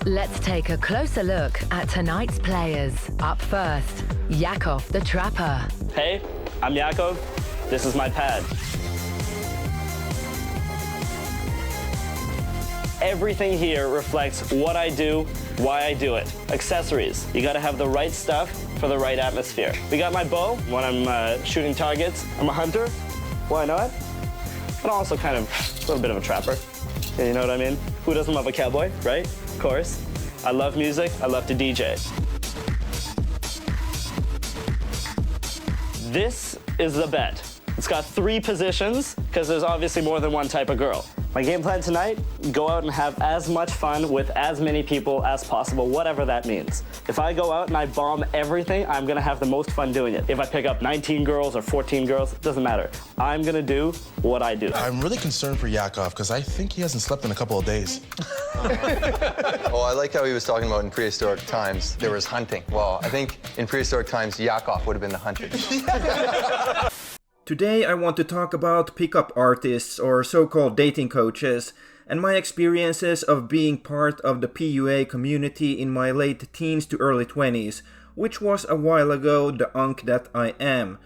Let's take a closer look at tonight's players. Up first, Yakov the Trapper. Hey, I'm Yakov. This is my pad. Everything here reflects what I do, why I do it. Accessories. You gotta have the right stuff for the right atmosphere. We got my bow when I'm shooting targets. I'm a hunter. Why not? But also kind of a little bit of a trapper. You know what I mean? Who doesn't love a cowboy, right? Of course. I love music. I love to DJ. This is the bed. It's got 3 positions because there's obviously more than one type of girl. My game plan tonight, go out and have as much fun with as many people as possible, whatever that means. If I go out and I bomb everything, I'm gonna have the most fun doing it. If I pick up 19 girls or 14 girls, it doesn't matter. I'm gonna do what I do. I'm really concerned for Yakov because I think he hasn't slept in a couple of days. Well, I like how he was talking about in prehistoric times, there was hunting. Well, I think in prehistoric times, Yakov would have been the hunter. Today I want to talk about pickup artists or so-called dating coaches and my experiences of being part of the PUA community in my late teens to early 20s, which was a while ago, the unk that I am.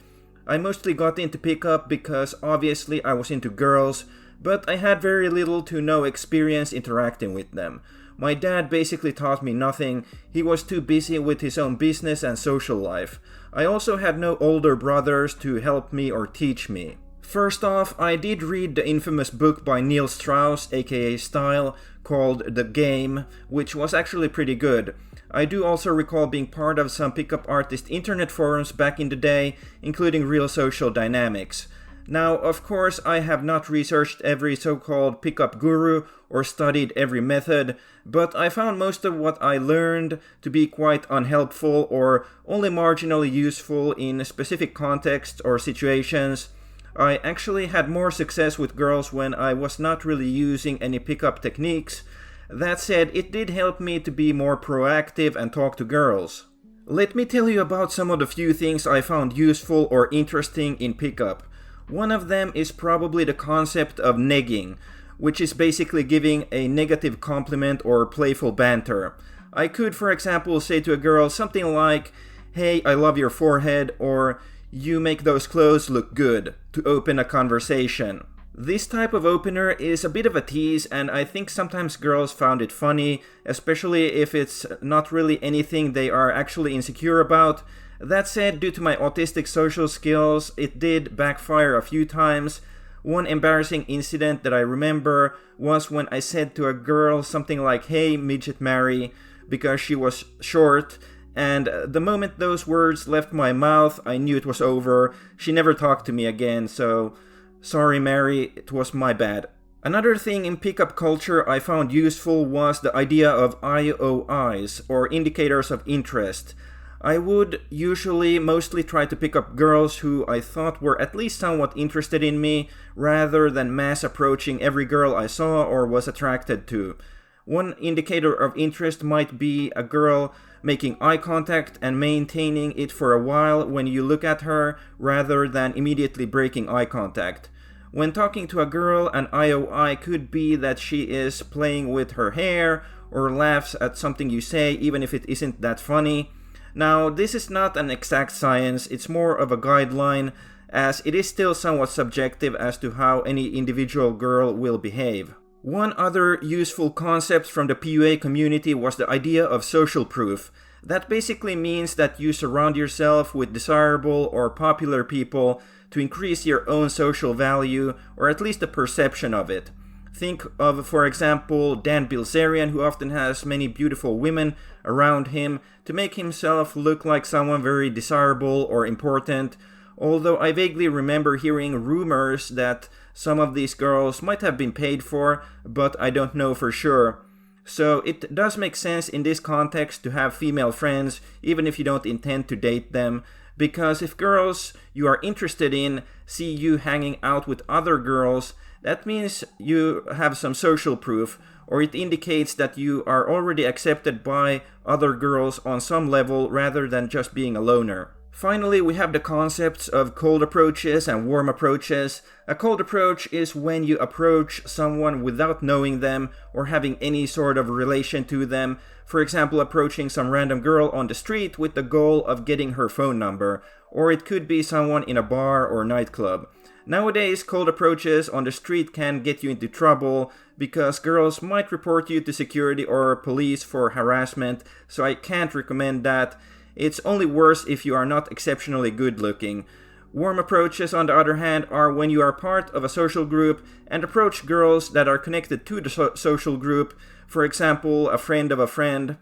I mostly got into pickup because obviously I was into girls, but I had very little to no experience interacting with them. My dad basically taught me nothing. He was too busy with his own business and social life. I also had no older brothers to help me or teach me. First off, I did read the infamous book by Neil Strauss, aka Style, called The Game, which was actually pretty good. I do also recall being part of some pickup artist internet forums back in the day, including Real Social Dynamics. Now, of course, I have not researched every so-called pickup guru or studied every method, but I found most of what I learned to be quite unhelpful or only marginally useful in specific contexts or situations. I actually had more success with girls when I was not really using any pickup techniques. That said, it did help me to be more proactive and talk to girls. Let me tell you about some of the few things I found useful or interesting in pickup. One of them is probably the concept of negging, which is basically giving a negative compliment or playful banter. I could, for example, say to a girl something like, "Hey, I love your forehead," or "You make those clothes look good," to open a conversation. This type of opener is a bit of a tease, and I think sometimes girls found it funny, especially if it's not really anything they are actually insecure about. That said, due to my autistic social skills, it did backfire a few times. One embarrassing incident that I remember was when I said to a girl something like, "Hey, midget Mary," because she was short, and the moment those words left my mouth, I knew it was over. She never talked to me again, so sorry Mary, it was my bad. Another thing in pickup culture I found useful was the idea of IOIs, or indicators of interest. I would usually mostly try to pick up girls who I thought were at least somewhat interested in me, rather than mass approaching every girl I saw or was attracted to. One indicator of interest might be a girl making eye contact and maintaining it for a while when you look at her, rather than immediately breaking eye contact. When talking to a girl, an IOI could be that she is playing with her hair or laughs at something you say, even if it isn't that funny. Now, this is not an exact science, it's more of a guideline, as it is still somewhat subjective as to how any individual girl will behave. One other useful concept from the PUA community was the idea of social proof. That basically means that you surround yourself with desirable or popular people to increase your own social value, or at least the perception of it. Think of, for example, Dan Bilzerian, who often has many beautiful women around him to make himself look like someone very desirable or important, although I vaguely remember hearing rumors that some of these girls might have been paid for, but I don't know for sure. So it does make sense in this context to have female friends, even if you don't intend to date them, because if girls you are interested in see you hanging out with other girls, that means you have some social proof, or it indicates that you are already accepted by other girls on some level rather than just being a loner. Finally, we have the concepts of cold approaches and warm approaches. A cold approach is when you approach someone without knowing them or having any sort of relation to them. For example, approaching some random girl on the street with the goal of getting her phone number. Or it could be someone in a bar or nightclub. Nowadays, cold approaches on the street can get you into trouble because girls might report you to security or police for harassment, so I can't recommend that. It's only worse if you are not exceptionally good looking. Warm approaches, on the other hand, are when you are part of a social group and approach girls that are connected to the social group, for example, a friend of a friend.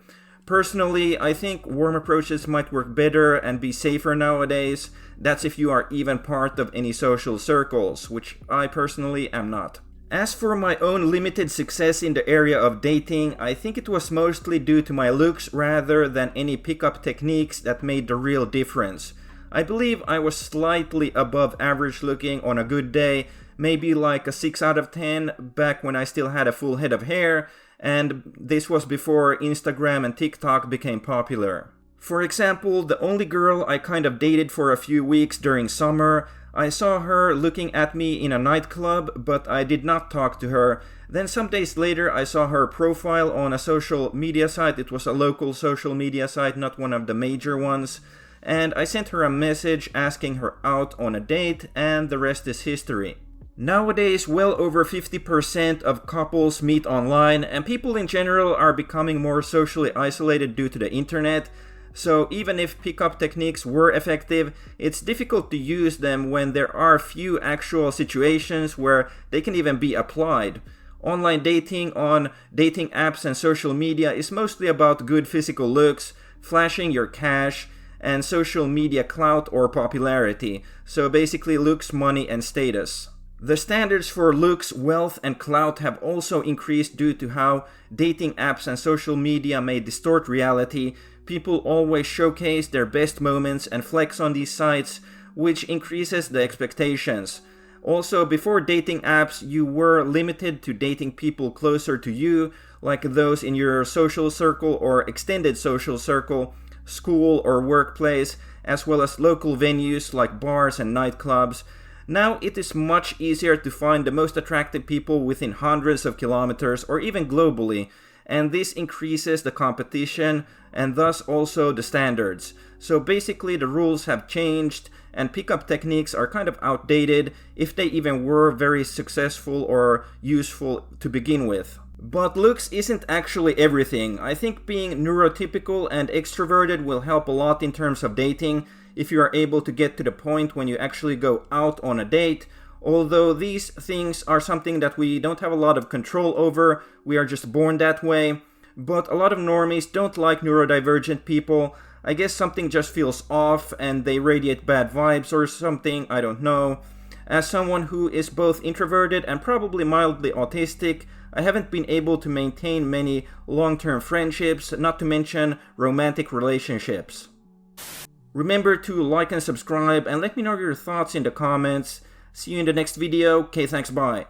Personally, I think warm approaches might work better and be safer nowadays. That's if you are even part of any social circles, which I personally am not. As for my own limited success in the area of dating, I think it was mostly due to my looks rather than any pickup techniques that made the real difference. I believe I was slightly above average looking on a good day, maybe like a 6 out of 10 back when I still had a full head of hair, and this was before Instagram and TikTok became popular. For example, the only girl I kind of dated for a few weeks during summer, I saw her looking at me in a nightclub, but I did not talk to her. Then some days later I saw her profile on a social media site. It was a local social media site, not one of the major ones. And I sent her a message asking her out on a date, and the rest is history. Nowadays, well over 50% of couples meet online, and people in general are becoming more socially isolated due to the internet. So even if pickup techniques were effective, it's difficult to use them when there are few actual situations where they can even be applied. Online dating on dating apps and social media is mostly about good physical looks, flashing your cash, and social media clout or popularity. So basically looks, money, and status. The standards for looks, wealth, and clout have also increased due to how dating apps and social media may distort reality. People always showcase their best moments and flex on these sites, which increases the expectations. Also, before dating apps, you were limited to dating people closer to you, like those in your social circle or extended social circle, school or workplace, as well as local venues like bars and nightclubs. Now it is much easier to find the most attractive people within hundreds of kilometers or even globally, and this increases the competition and thus also the standards. So basically the rules have changed and pickup techniques are kind of outdated if they even were very successful or useful to begin with. But looks isn't actually everything. I think being neurotypical and extroverted will help a lot in terms of dating if you are able to get to the point when you actually go out on a date. Although these things are something that we don't have a lot of control over, we are just born that way. But a lot of normies don't like neurodivergent people. I guess something just feels off and they radiate bad vibes or something, I don't know. As someone who is both introverted and probably mildly autistic, I haven't been able to maintain many long-term friendships, not to mention romantic relationships. Remember to like and subscribe and let me know your thoughts in the comments. See you in the next video. Okay, thanks, bye.